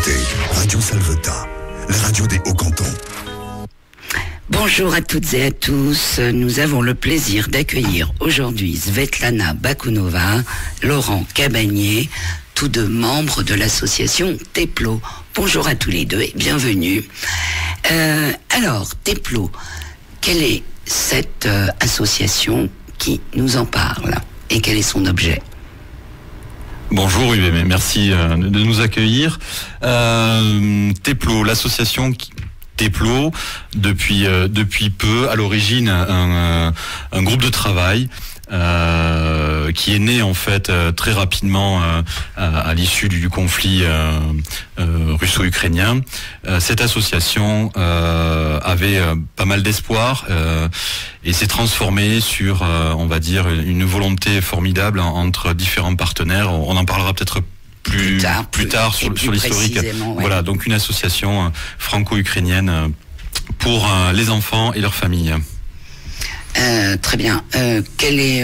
écoutez Radio Salvetat, la radio des Hauts-Cantons. Bonjour à toutes et à tous. Nous avons le plaisir d'accueillir aujourd'hui Svetlana Bakunova, Laurent Cabanier, tous deux membres de l'association Teplo. Bonjour à tous les deux et bienvenue. Alors, Teplo, quelle est cette association qui nous en parle et quel est son objet ? Bonjour, oui, merci de nous accueillir. Teplo, l'association Teplo, depuis peu, à l'origine, un groupe de travail qui est né en fait très rapidement à l'issue du conflit russo-ukrainien. Cette association avait pas mal d'espoir et s'est transformée sur, on va dire, une volonté formidable entre différents partenaires. On en parlera peut-être plus tard sur l'historique. Ouais. Voilà, donc une association franco-ukrainienne pour les enfants et leurs familles. Très bien. Quel est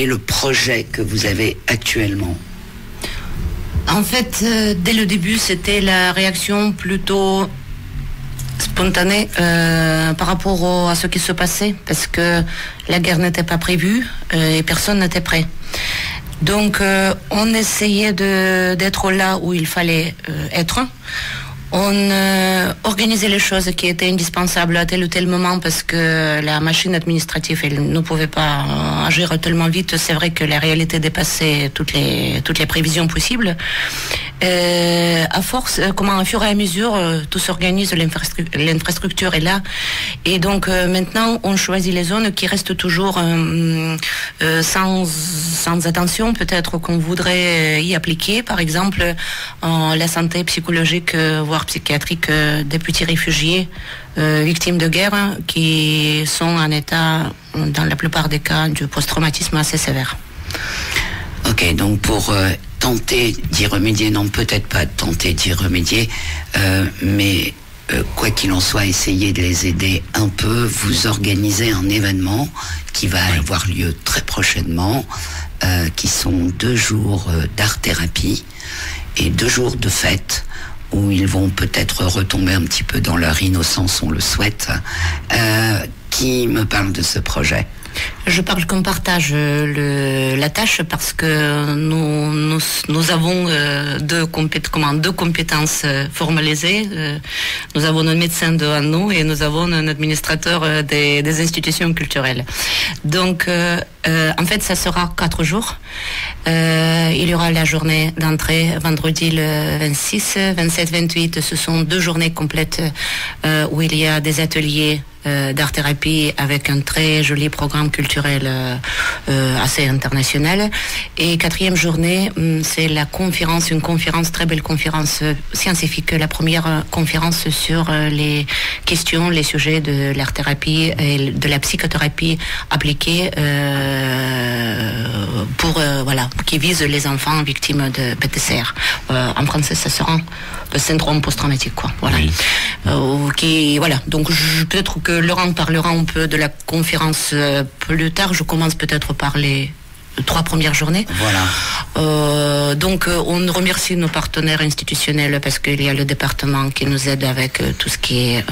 le projet que vous avez actuellement ? En fait, dès le début, c'était la réaction plutôt spontanée par rapport à ce qui se passait, parce que la guerre n'était pas prévue et personne n'était prêt. Donc, on essayait d'être là où il fallait être. On organisait les choses qui étaient indispensables à tel ou tel moment parce que la machine administrative, elle ne pouvait pas agir tellement vite. C'est vrai que la réalité dépassait toutes les prévisions possibles. À force, au fur et à mesure, tout s'organise, l'infrastructure est là. Et donc maintenant, on choisit les zones qui restent toujours sans attention, peut-être qu'on voudrait y appliquer. Par exemple, la santé psychologique, voire psychiatrique des petits réfugiés victimes de guerre qui sont en état, dans la plupart des cas, du post-traumatisme assez sévère. Ok, donc pour tenter d'y remédier, non peut-être pas tenter d'y remédier, mais quoi qu'il en soit, essayez de les aider un peu. Vous organisez un événement qui va avoir lieu très prochainement, qui sont 2 jours d'art-thérapie et 2 jours de fête, où ils vont peut-être retomber un petit peu dans leur innocence, on le souhaite. Qui me parle de ce projet ? Je parle qu'on partage la tâche parce que nous avons deux compétences formalisées. Nous avons un médecin devant nous et nous avons un administrateur des institutions culturelles. Donc, en fait, ça sera 4 jours. Il y aura la journée d'entrée vendredi le 26, 27, 28. Ce sont 2 journées complètes où il y a des ateliers d'art-thérapie avec un très joli programme culturel assez international. Et 4e journée, c'est une très belle conférence scientifique, la première conférence sur les questions, les sujets de l'art-thérapie et de la psychothérapie appliquée qui vise les enfants victimes de PTSR. En français, ça sera le syndrome post-traumatique, quoi. Voilà. Oui. Donc peut-être que Laurent parlera un peu de la conférence plus tard. Je commence peut-être par les 3 premières journées. Voilà. Donc on remercie nos partenaires institutionnels parce qu'il y a le département qui nous aide avec tout ce qui est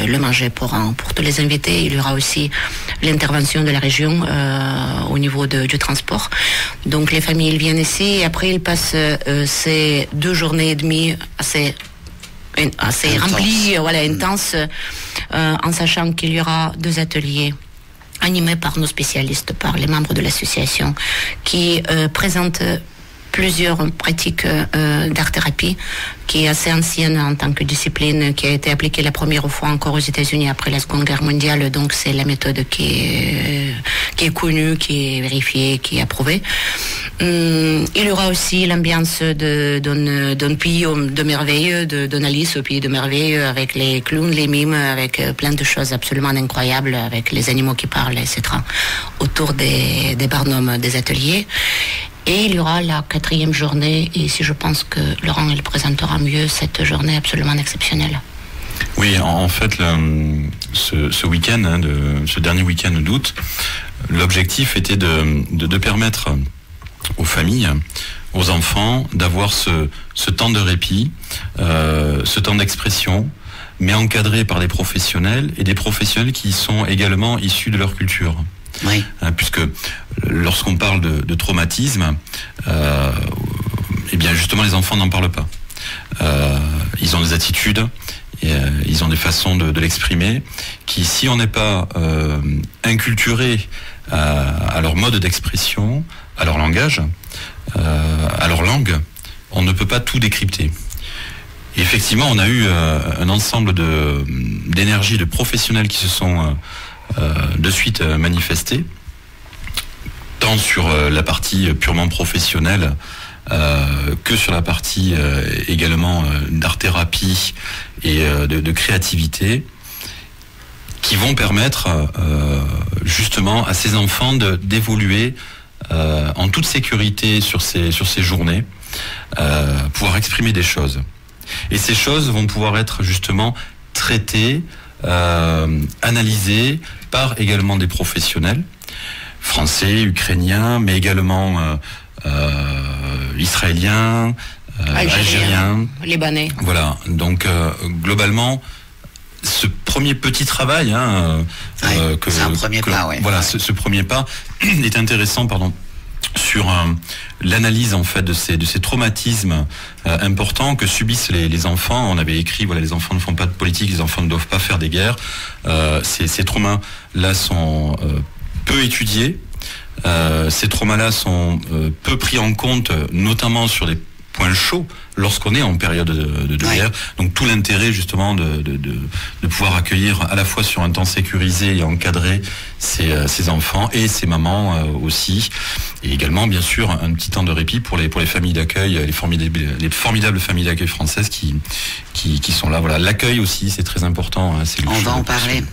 le manger pour tous les invités. Il y aura aussi l'intervention de la région au niveau du transport. Donc les familles ils viennent ici et après ils passent ces 2 journées et demie assez rempli, intense, en sachant qu'il y aura 2 ateliers animés par nos spécialistes, par les membres de l'association, qui présentent plusieurs pratiques d'art-thérapie, qui est assez ancienne en tant que discipline, qui a été appliquée la première fois encore aux États-Unis après la Seconde Guerre mondiale. Donc c'est la méthode qui est connue, qui est vérifiée, qui est approuvée. Il y aura aussi l'ambiance d'un pays de merveille, d'Alice au pays de merveille, avec les clowns, les mimes, avec plein de choses absolument incroyables, avec les animaux qui parlent, etc. autour des barnums des ateliers. Et il y aura la 4e journée, et ici je pense que Laurent il présentera mieux cette journée absolument exceptionnelle. Oui, en fait, ce week-end, ce dernier week-end d'août, l'objectif était de permettre aux familles, aux enfants d'avoir ce temps de répit, ce temps d'expression, mais encadré par des professionnels, et des professionnels qui sont également issus de leur culture. Oui. Puisque lorsqu'on parle de traumatisme, eh bien justement les enfants n'en parlent pas. Ils ont des attitudes, ils ont des façons de l'exprimer, qui, si on n'est pas inculturé à leur mode d'expression, à leur langage, à leur langue, on ne peut pas tout décrypter. Et effectivement, on a eu un ensemble d'énergies, de professionnels qui se sont de suite manifestés, tant sur la partie purement professionnelle que sur la partie également d'art-thérapie et de créativité, qui vont permettre justement à ces enfants d'évoluer en toute sécurité sur ces journées, pouvoir exprimer des choses. Et ces choses vont pouvoir être justement traitées, analysées par également des professionnels français, ukrainiens, mais également israéliens, algériens, libanais. Voilà, donc globalement, ce premier petit travail, c'est un premier pas, ouais. Voilà, ce premier pas est intéressant, sur l'analyse en fait de ces traumatismes importants que subissent les enfants. On avait écrit, voilà, les enfants ne font pas de politique, les enfants ne doivent pas faire des guerres. Ces traumas-là sont peu étudiés. Ces traumas-là sont peu pris en compte, notamment sur des points chauds, lorsqu'on est en période de guerre. Donc tout l'intérêt justement de pouvoir accueillir à la fois sur un temps sécurisé et encadré ces enfants et ces mamans aussi, et également bien sûr un petit temps de répit pour les familles d'accueil, les formidables familles d'accueil françaises qui sont là. Voilà, l'accueil aussi, c'est très important. On va en parler.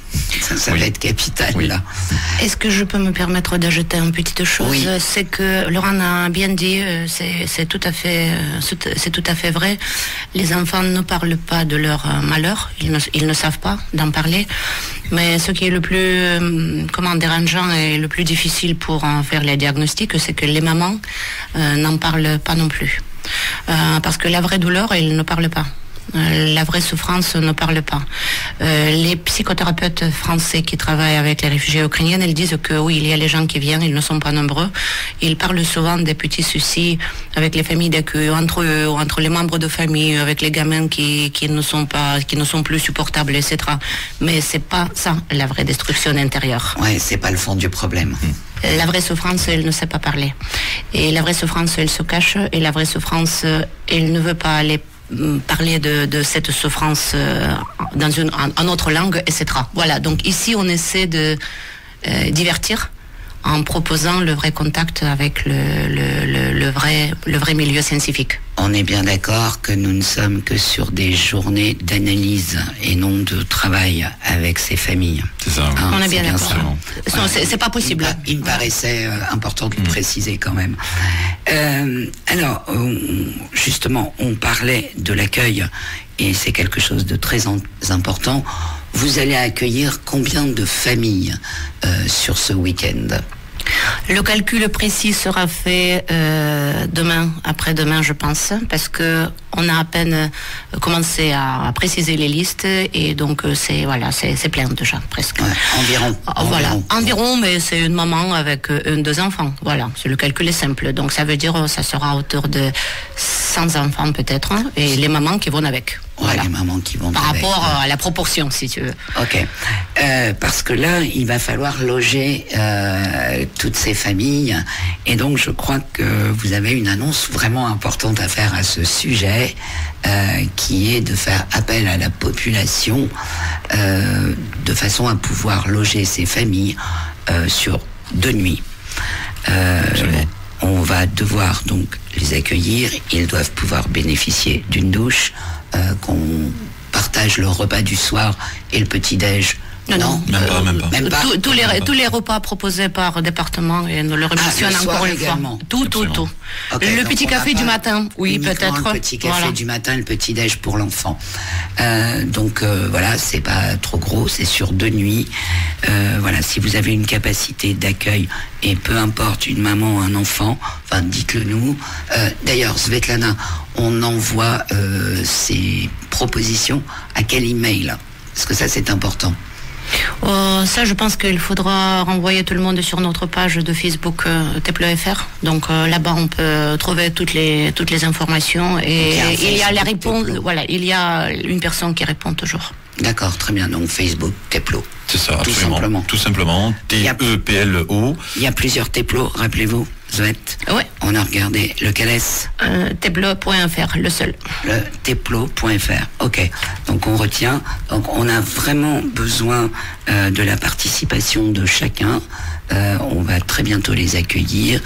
Ça va être capital, oui. Là. Est-ce que je peux me permettre d'ajouter une petite chose? Oui. C'est que Laurent a bien dit, c'est tout à fait vrai. Les enfants ne parlent pas de leur malheur, ils ne savent pas d'en parler. Mais ce qui est le plus dérangeant et le plus difficile pour en faire les diagnostics, c'est que les mamans n'en parlent pas non plus. Parce que la vraie douleur, ils ne parlent pas. La vraie souffrance ne parle pas. Les psychothérapeutes français qui travaillent avec les réfugiés ukrainiens, ils disent que oui, il y a les gens qui viennent, ils ne sont pas nombreux. Ils parlent souvent des petits soucis avec les familles d'accueil, entre eux, entre les membres de famille, avec les gamins qui ne sont plus supportables, etc. Mais c'est pas ça la vraie destruction intérieure. Ouais, c'est pas le fond du problème. La vraie souffrance, elle ne sait pas parler. Et la vraie souffrance, elle se cache. Et la vraie souffrance, elle ne veut pas aller parler de cette souffrance en autre langue, etc. Voilà, donc ici on essaie de divertir en proposant le vrai contact avec le vrai milieu scientifique. On est bien d'accord que nous ne sommes que sur des journées d'analyse et non de travail avec ces familles. C'est ça. Oui. On est bien d'accord. Voilà. C'est pas possible. Il me paraissait important de le préciser quand même. Alors, justement, on parlait de l'accueil et c'est quelque chose de très important. Vous allez accueillir combien de familles sur ce week-end ? Le calcul précis sera fait demain, après-demain, je pense, parce que on a à peine commencé à préciser les listes et donc c'est plein déjà presque. Ouais, environ, mais c'est une maman avec 2 enfants. Voilà, le calcul est simple. Donc ça veut dire ça sera autour de 100 enfants peut-être, hein, et les mamans qui vont avec. Voilà. Les mamans qui vont par avec. rapport à la proportion, si tu veux. Ok. Parce que là, il va falloir loger toutes ces familles. Et donc, je crois que vous avez une annonce vraiment importante à faire à ce sujet, qui est de faire appel à la population de façon à pouvoir loger ces familles sur 2 nuits. On va devoir donc les accueillir. Ils doivent pouvoir bénéficier d'une douche, qu'on partage le repas du soir et le petit-déj Non, même pas. Tous les repas proposés par département et nous le remercions encore une fois. Tout. Okay, le petit café du matin, oui, peut-être. Le petit café du matin, le petit déj pour l'enfant. Voilà, c'est pas trop gros, c'est sur 2 nuits. Voilà, si vous avez une capacité d'accueil et peu importe une maman ou un enfant, enfin dites-le nous. D'ailleurs, Svetlana, on envoie ces propositions à quel email? Parce que ça, c'est important. Ça, je pense qu'il faudra renvoyer tout le monde sur notre page de Facebook Teplo.fr. Donc là-bas, on peut trouver toutes les informations et il y a la réponse. Voilà, il y a une personne qui répond toujours. D'accord, très bien. Donc Facebook Teplo. C'est ça, absolument. Tout simplement. T-E-P-L-O. Il y a plusieurs Teplo, rappelez-vous. Zvet. Ouais. On a regardé lequel est-ce? Teplo.fr, le seul. Le Teplo.fr. Ok. Donc on retient. Donc on a vraiment besoin de la participation de chacun. On va très bientôt les accueillir.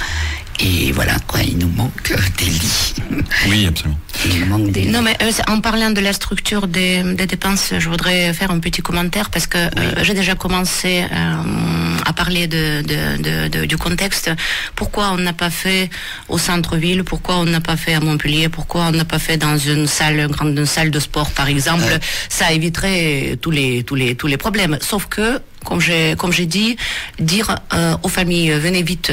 Et voilà, quoi, il nous manque des lits. Oui, absolument. Il nous manque des lits. Non, mais en parlant de la structure des dépenses, je voudrais faire un petit commentaire parce que j'ai déjà commencé à parler du contexte. Pourquoi on n'a pas fait au centre-ville? Pourquoi on n'a pas fait à Montpellier? Pourquoi on n'a pas fait dans une grande salle de sport, par exemple? Ça éviterait tous les problèmes. Sauf que, comme j'ai dit, dire aux familles, venez vite.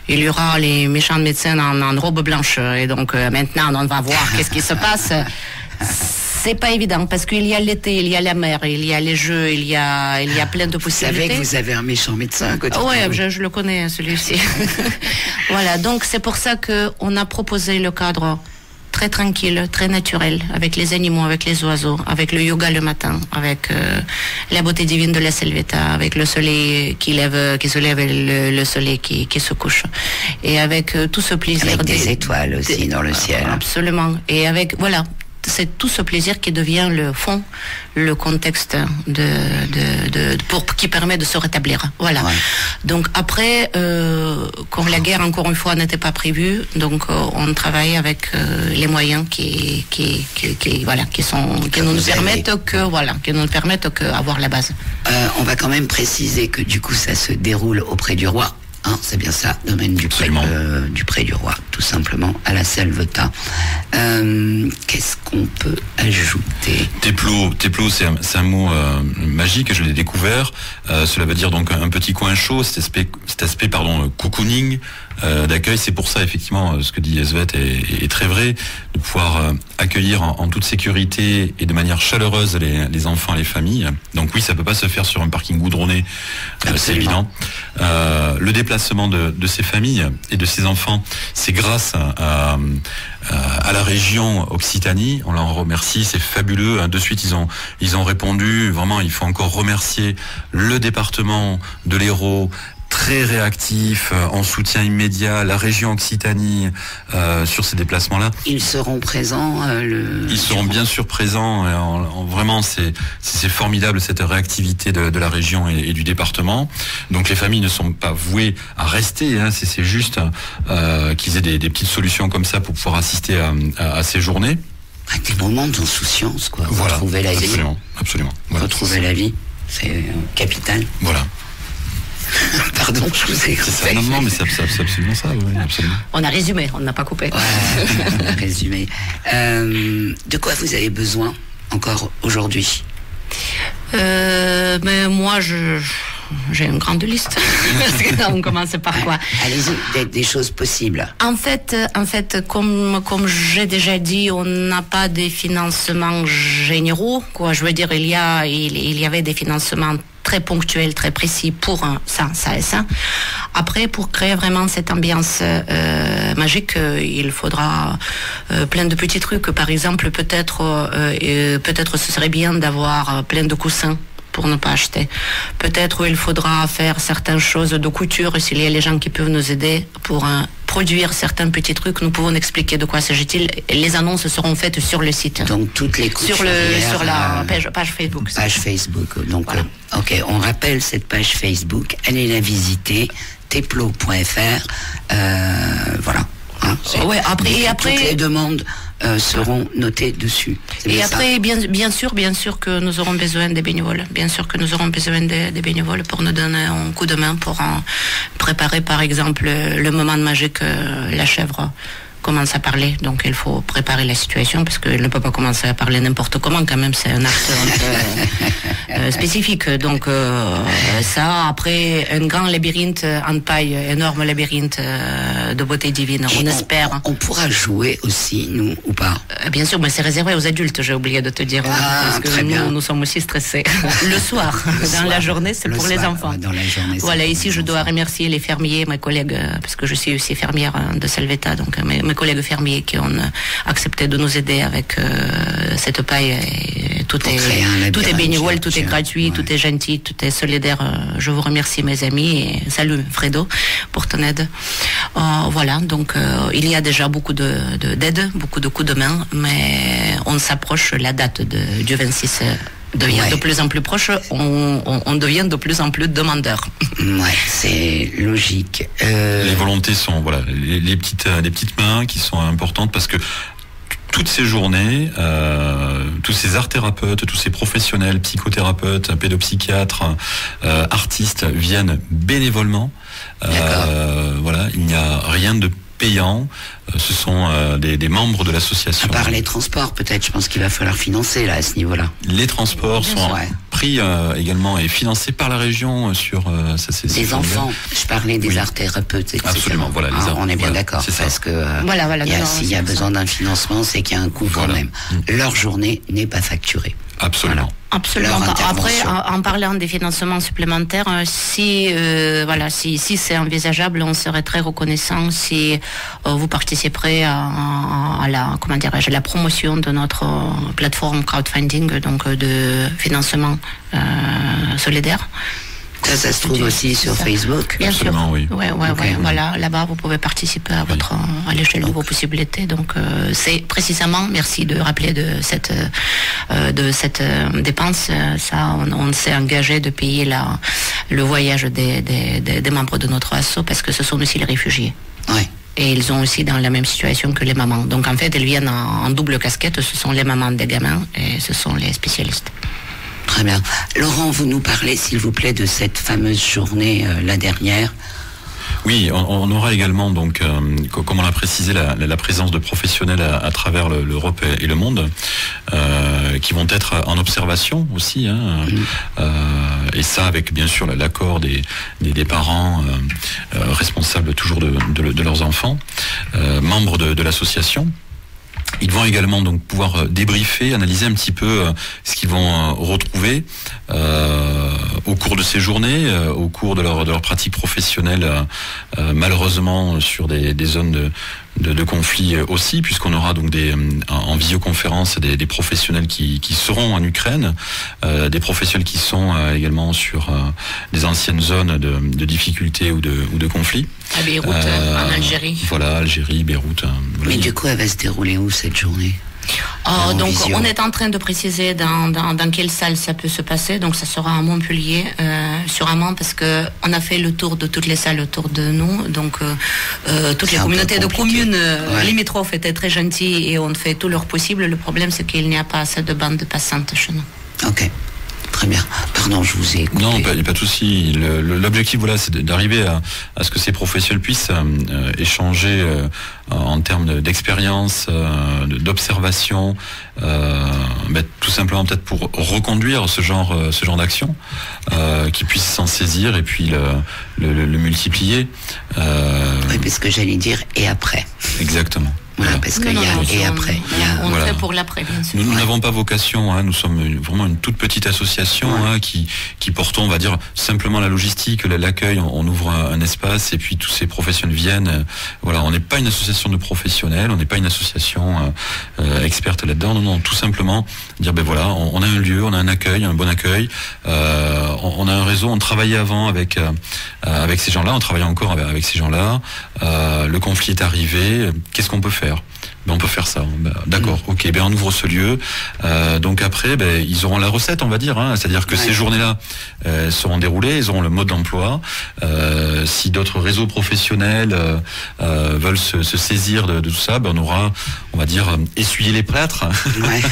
Il y aura les méchants médecins en robe blanche. Et donc, maintenant, on va voir qu'est-ce qui se passe. C'est pas évident, parce qu'il y a l'été, il y a la mer, il y a les jeux, il y a plein de possibilités. Vous savez que vous avez un méchant médecin à côté. Oui, je le connais, celui-ci. Voilà, donc c'est pour ça qu'on a proposé le cadre très tranquille, très naturel, avec les animaux, avec les oiseaux, avec le yoga le matin, avec la beauté divine de la Selvetta, avec le soleil qui se lève et le soleil qui se couche. Et avec tout ce plaisir. Avec des étoiles aussi dans le ciel. Absolument. Et avec, voilà, c'est tout ce plaisir qui devient le fond, le contexte qui permet de se rétablir. Voilà. Ouais. Donc après, quand la guerre encore une fois n'était pas prévue, donc on travaille avec les moyens qui nous permettent avoir la base. On va quand même préciser que du coup ça se déroule auprès du roi. Hein, c'est bien ça, domaine du pré du roi, tout simplement, à la Selvetta. Qu'est-ce qu'on peut ajouter? Teplo, c'est un mot magique, je l'ai découvert. Cela veut dire donc un petit coin chaud, cet aspect cocooning d'accueil. C'est pour ça, effectivement, ce que dit Svet est très vrai, de pouvoir accueillir en toute sécurité et de manière chaleureuse les enfants et les familles. Donc oui, ça peut pas se faire sur un parking goudronné, c'est évident. Le déplacement de ces familles et de ces enfants, c'est grâce à la région Occitanie. On leur remercie, c'est fabuleux. De suite, ils ont répondu. Vraiment, il faut encore remercier le département de l'Hérault, très réactif, en soutien immédiat, la région Occitanie sur ces déplacements-là. Ils seront présents Ils seront bien sûr présents. Vraiment, c'est formidable cette réactivité de la région et du département. Donc les familles ne sont pas vouées à rester. Hein, c'est juste qu'ils aient des petites solutions comme ça pour pouvoir assister à ces journées. Des moments d'insouciance, quoi. Voilà, retrouver la vie. Absolument. Voilà, retrouver la vie, c'est capital. Voilà. Pardon, je vous ai coupé. Non, mais c'est absolument ça, oui, absolument. On a résumé, on n'a pas coupé. Ouais, on a résumé. De quoi vous avez besoin encore aujourd'hui? Mais moi, j'ai une grande liste. On commence par quoi? Allez-y, des choses possibles. En fait, comme j'ai déjà dit, on n'a pas des financements généraux, quoi. Je veux dire, il y avait des financements très ponctuel, très précis pour ça et ça. Après, pour créer vraiment cette ambiance magique, il faudra plein de petits trucs. Par exemple, peut-être ce serait bien d'avoir plein de coussins pour ne pas acheter. Peut-être il faudra faire certaines choses de couture, s'il y a les gens qui peuvent nous aider pour produire certains petits trucs, nous pouvons expliquer de quoi s'agit-il. Les annonces seront faites sur le site. Donc toutes les couturières... Sur la page Facebook. Page Facebook. Donc, voilà. Ok, on rappelle cette page Facebook. Allez la visiter, teplo.fr. Voilà. Hein, ouais, après toutes les demandes seront notés dessus. Et après, bien sûr que nous aurons besoin des bénévoles. Bien sûr que nous aurons besoin des bénévoles pour nous donner un coup de main pour préparer, par exemple, le moment magique, la chèvre commence à parler, donc il faut préparer la situation parce qu'elle ne peut pas commencer à parler n'importe comment, quand même c'est un acte spécifique, donc ça, après un grand labyrinthe en paille, énorme labyrinthe de beauté divine, on espère. On pourra jouer aussi, nous, ou pas? Bien sûr, mais c'est réservé aux adultes, j'ai oublié de te dire, parce que nous sommes aussi stressés. Le soir, dans la journée, c'est pour les enfants. Dans la journée, voilà, ici je dois remercier les fermiers, mes collègues, parce que je suis aussi fermière de Salvetta, donc mes collègues fermiers qui ont accepté de nous aider avec cette paille. Et tout est bénévole, tout est gratuit, tout est gentil, tout est solidaire. Je vous remercie, mes amis, et salut Fredo pour ton aide. Voilà, donc il y a déjà beaucoup d'aide, beaucoup de coups de main, mais on s'approche, la date du 26 devient de plus en plus proche, on devient de plus en plus demandeur. Ouais, c'est logique. Les volontés sont, voilà, les petites mains qui sont importantes parce que toutes ces journées, tous ces art thérapeutes, tous ces professionnels, psychothérapeutes, pédopsychiatres, artistes viennent bénévolement. Voilà, il n'y a rien de payant. Ce sont des membres de l'association. À part les transports, peut-être, je pense qu'il va falloir financer là à ce niveau-là. Les transports sont pris également et financés par la région sur les enfants. Je parlais des art thérapeutes. Absolument, voilà. On est bien d'accord, parce que s'il y a besoin d'un financement, c'est qu'il y a un coût quand même. Leur journée n'est pas facturée. Absolument. Voilà. Absolument. Après, en parlant des financements supplémentaires, si c'est envisageable, on serait très reconnaissant si vous participerez à la promotion de notre plateforme crowdfunding, donc de financement solidaire. Ça se trouve aussi sur Facebook. Bien sûr. Oui. Voilà, là-bas vous pouvez participer à l'échelle de vos possibilités. Donc c'est précisément, merci de rappeler de cette dépense. Ça, on s'est engagé de payer le voyage des membres de notre asso parce que ce sont aussi les réfugiés. Oui. Et ils sont aussi dans la même situation que les mamans. Donc en fait, elles viennent en double casquette. Ce sont les mamans des gamins et ce sont les spécialistes. Très bien. Laurent, vous nous parlez, s'il vous plaît, de cette fameuse journée, la dernière. Oui, on aura également, donc, comme on l'a précisé, la présence de professionnels à travers l'Europe et le monde, qui vont être en observation aussi, et ça avec bien sûr l'accord des parents responsables toujours de leurs enfants, membres de l'association. Ils vont également donc pouvoir débriefer, analyser un petit peu ce qu'ils vont retrouver au cours de ces journées, au cours de leur pratique professionnelle, malheureusement sur des zones de conflit aussi, puisqu'on aura donc en visioconférence des professionnels qui seront en Ukraine, des professionnels qui sont également sur des anciennes zones de difficultés ou de conflits. À Beyrouth, en Algérie. Voilà, Algérie, Beyrouth. Mais du coup, elle va se dérouler où cette journée? Donc on est en train de préciser dans quelle salle ça peut se passer. Donc ça sera à Montpellier, sûrement, parce que on a fait le tour de toutes les salles autour de nous. Donc toutes les communautés de communes limitrophes étaient très gentilles et ont fait tout leur possible. Le problème, c'est qu'il n'y a pas assez de bandes passantes chez nous. Ok. Très bien. Pardon, je vous ai écouté. Non, pas de souci. L'objectif, voilà, c'est d'arriver à ce que ces professionnels puissent échanger en termes d'expérience, d'observation, tout simplement peut-être pour reconduire ce genre d'action, qu'ils puissent s'en saisir et puis le multiplier. Oui, parce que j'allais dire et après. Exactement. Voilà, parce qu'il y a et après. On fait pour l'après, bien sûr. Nous n'avons pas vocation, nous sommes vraiment une toute petite association qui portons, on va dire, simplement la logistique, l'accueil, on ouvre un espace et puis tous ces professionnels viennent. Voilà, on n'est pas une association de professionnels, on n'est pas une association experte là-dedans. Non, tout simplement dire, on a un lieu, on a un accueil, un bon accueil, on a un réseau, on travaillait avant avec ces gens-là, on travaille encore avec ces gens-là. Le conflit est arrivé, qu'est-ce qu'on peut faire? On peut faire ça. D'accord. D'accord, ok, ben on ouvre ce lieu. Donc après, ben, ils auront la recette, on va dire. C'est-à-dire que ces journées-là seront déroulées, ils auront le mode d'emploi. Si d'autres réseaux professionnels veulent se saisir de tout ça, ben on aura, on va dire, essuyé les plâtres. Ouais.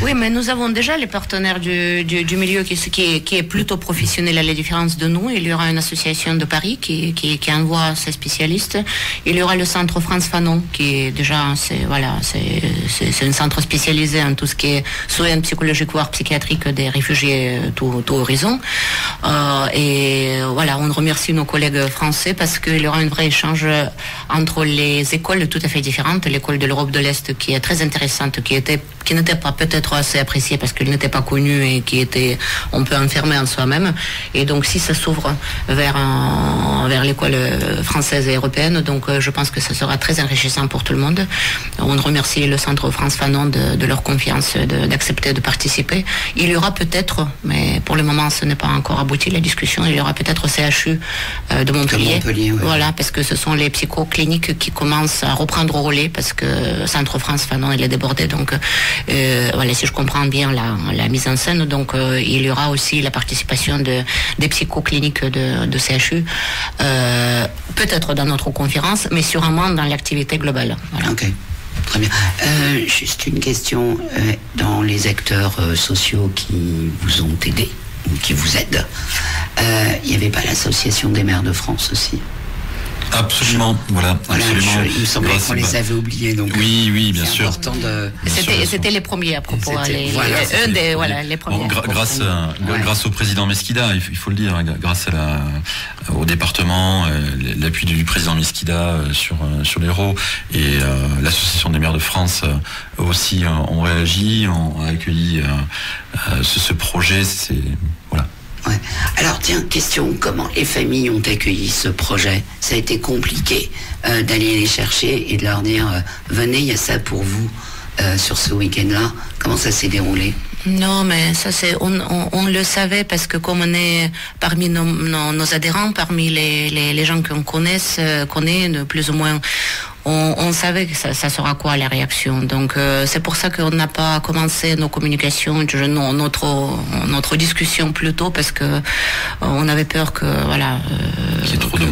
Oui, mais nous avons déjà les partenaires du milieu qui est plutôt professionnel à la différence de nous. Il y aura une association de Paris qui envoie ses spécialistes. Il y aura le centre France Fanon qui est déjà, c'est un centre spécialisé en tout ce qui est soins psychologiques voire psychiatriques des réfugiés tout horizon. Et voilà, on remercie nos collègues français parce qu'il y aura un vrai échange entre les écoles tout à fait différentes. L'école de l'Europe de l'Est qui est très intéressante, qui n'était pas peut-être assez appréciée parce qu'elle n'était pas connue et qui était un peu enfermée en soi-même. Et donc si ça s'ouvre vers l'école française et européenne, donc je pense que ça sera très enrichissant pour tout le monde. On remercie le Centre France Fanon de leur confiance, d'accepter de participer. Il y aura peut-être, mais pour le moment ce n'est pas encore abouti la discussion, il y aura peut-être au CHU de Montpellier. Voilà, parce que ce sont les psychocliniques qui commencent à reprendre au relais parce que Centre France Fanon il est débordé. Donc voilà, si je comprends bien la mise en scène, donc il y aura aussi la participation des psychocliniques de CHU, peut-être dans notre conférence, mais sûrement dans l'activité globale. Voilà. Ok. Très bien. Juste une question. Dans les acteurs sociaux qui vous ont aidé, ou qui vous aident, il n'y avait pas l'Association des maires de France aussi? Absolument, voilà. Absolument. Il me semblait qu'on les avait oubliés. Donc oui, bien sûr. C'était les premiers à propos. Les premiers. Grâce au président Mesquida, il faut le dire, grâce au département, l'appui du président Mesquida sur l'Hérault et l'association des maires de France aussi ont réagi, ont accueilli ce projet. Voilà. Ouais. Alors tiens, question, comment les familles ont accueilli ce projet? Ça a été compliqué d'aller les chercher et de leur dire venez, il y a ça pour vous sur ce week-end-là. Comment ça s'est déroulé? Non, mais ça on le savait parce que comme on est parmi nos adhérents, parmi les gens qu'on connaît de plus ou moins, on savait que ça sera quoi la réaction. Donc c'est pour ça qu'on n'a pas commencé nos communications, notre discussion plus tôt parce que on avait peur que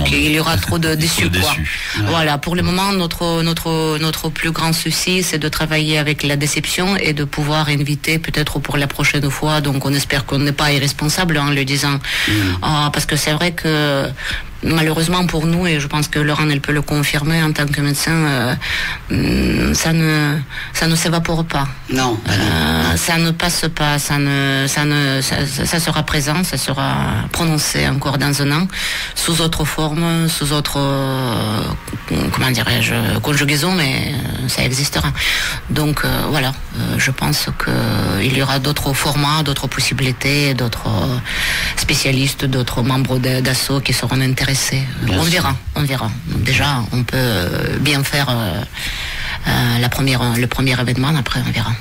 qu'il y aura trop de déçus. Ouais. Voilà, pour le moment notre plus grand souci c'est de travailler avec la déception et de pouvoir inviter peut-être pour la prochaine fois. Donc on espère qu'on n'est pas irresponsable en le disant, parce que c'est vrai que malheureusement pour nous, et je pense que Laurent elle peut le confirmer en tant que médecin, ça ne s'évapore pas. Non. Ça ne passe pas, ça sera présent, ça sera prononcé encore dans un an, sous autre forme, sous autre comment dirais-je, conjugaison, mais ça existera. Donc voilà, je pense qu'il y aura d'autres formats, d'autres possibilités, d'autres spécialistes, d'autres membres d'ASSO qui seront intéressés. On verra. Donc déjà, on peut bien faire le premier événement, après on verra.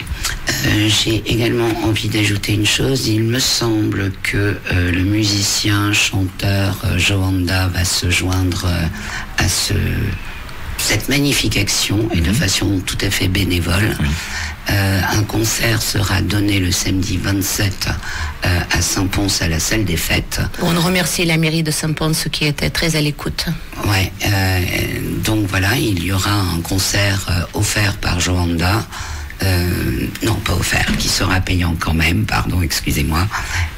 J'ai également envie d'ajouter une chose. Il me semble que le musicien, chanteur Joanda va se joindre à cette magnifique action et de façon tout à fait bénévole. Oui. Un concert sera donné le samedi 27 à Saint-Pons, à la salle des fêtes. On remercie la mairie de Saint-Pons qui était très à l'écoute. Ouais, donc voilà, il y aura un concert offert par Joanda. Non, pas offert, qui sera payant quand même, pardon, excusez-moi,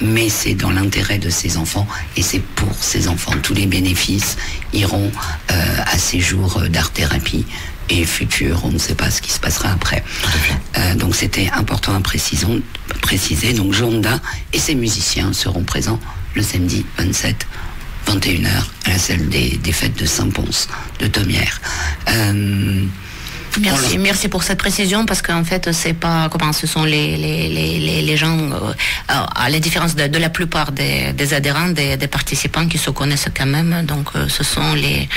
mais c'est dans l'intérêt de ces enfants et c'est pour ces enfants. Tous les bénéfices iront à ces jours d'art-thérapie et futur, on ne sait pas ce qui se passera après. Donc c'était important à préciser. Donc Joanda et ses musiciens seront présents le samedi 27, 21h, à la salle des fêtes de Saint-Pons, de Thomières. Merci pour cette précision parce qu'en fait c'est pas comment ce sont les gens à la différence de la plupart des adhérents, des participants qui se connaissent quand même, donc ce sont les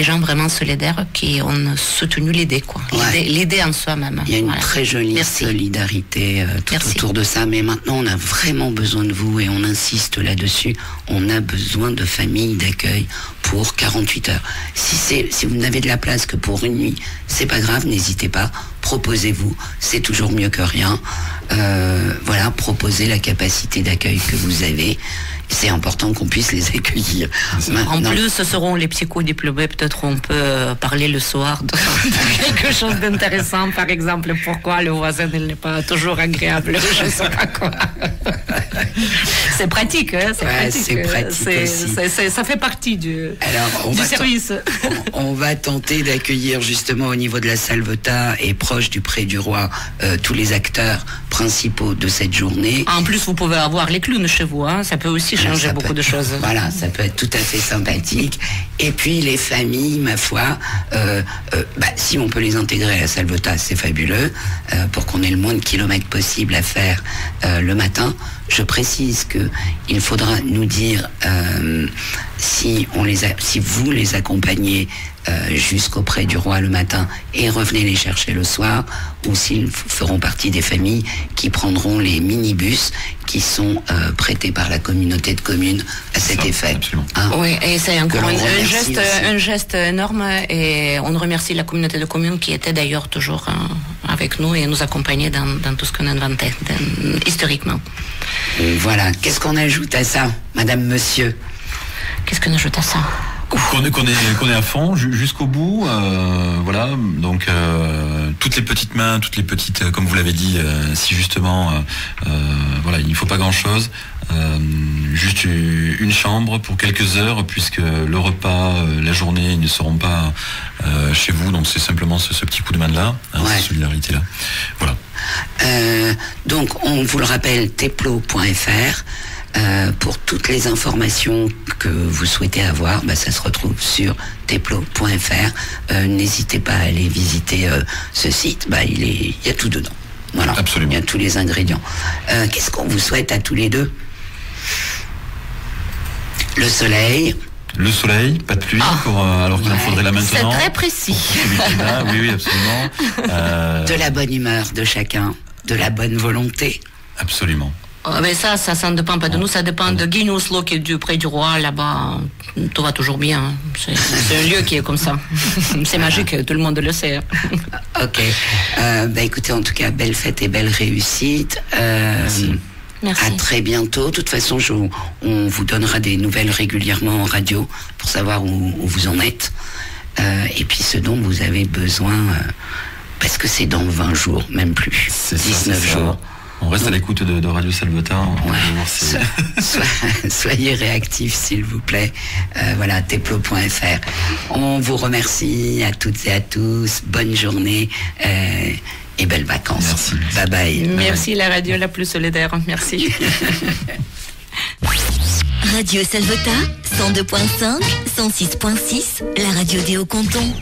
gens vraiment solidaires qui ont soutenu l'idée quoi. L'idée en soi-même. Il y a une très jolie solidarité tout autour de ça, mais maintenant on a vraiment besoin de vous et on insiste là-dessus. On a besoin de familles d'accueil pour 48 heures. Si vous n'avez de la place que pour une nuit, c'est pas grave, n'hésitez pas, proposez-vous, c'est toujours mieux que rien. Voilà, proposez la capacité d'accueil que vous avez. C'est important qu'on puisse les accueillir. En plus, ce seront les psychodiplômés. Peut-être on peut parler le soir de quelque chose d'intéressant. Par exemple, pourquoi le voisin n'est pas toujours agréable. Je ne sais pas quoi. C'est pratique. Hein, c'est pratique aussi. Ça fait partie du service. On va tenter d'accueillir justement au niveau de la Salvetat et proche du Pré du Roi tous les acteurs principaux de cette journée. En plus, vous pouvez avoir les clowns chez vous. Hein. Ça peut aussi changer beaucoup de choses. Voilà, ça peut être tout à fait sympathique. Et puis les familles, ma foi, si on peut les intégrer à la Salvetat, c'est fabuleux, pour qu'on ait le moins de kilomètres possible à faire le matin. Je précise que il faudra nous dire si vous les accompagnez jusqu'au Pré du Roi le matin et revenez les chercher le soir, ou s'ils feront partie des familles qui prendront les minibus qui sont prêtés par la communauté de communes à cet effet. Hein, oui, et c'est encore un geste énorme, et on remercie la communauté de communes qui était d'ailleurs toujours avec nous et nous accompagnait dans tout ce qu'on inventait historiquement. Voilà, qu'est-ce qu'on ajoute à ça, madame, monsieur? Qu'est-ce qu'on ajoute à ça? Qu'on est à fond jusqu'au bout, voilà. Donc toutes les petites mains, toutes les petites, comme vous l'avez dit, si justement, voilà, il ne faut pas grand-chose, juste une chambre pour quelques heures, puisque le repas, la journée, ils ne seront pas chez vous. Donc c'est simplement ce petit coup de main là, cette solidarité là. Voilà. Donc on vous le rappelle, teplo.fr. Pour toutes les informations que vous souhaitez avoir, ça se retrouve sur teplo.fr. N'hésitez pas à aller visiter ce site, il y a tout dedans. Voilà. Absolument. Il y a tous les ingrédients. Qu'est-ce qu'on vous souhaite à tous les deux? Le soleil, pas de pluie, alors qu'il en faudrait là maintenant. C'est très précis. Oui, absolument. De la bonne humeur de chacun, de la bonne volonté. Absolument. Mais ça ne dépend pas de nous, ça dépend de Guy Nouslo qui est du Pré du Roi, là-bas, tout va toujours bien. C'est un lieu qui est comme ça. C'est magique, tout le monde le sait. Ok. Écoutez, en tout cas, belle fête et belle réussite. Merci. À très bientôt. De toute façon, on vous donnera des nouvelles régulièrement en radio pour savoir où vous en êtes. Et puis ce dont vous avez besoin, parce que c'est dans 20 jours, même plus. C'est 19 jours. On reste à l'écoute de Radio Salvetat. Soyez réactifs, s'il vous plaît. Voilà, teplo.fr. On vous remercie à toutes et à tous. Bonne journée et belles vacances. Merci. Bye bye. Merci, la radio la plus solidaire. Merci. Radio Salvetat, 102.5, 106.6, la radio des Hauts-Cantons.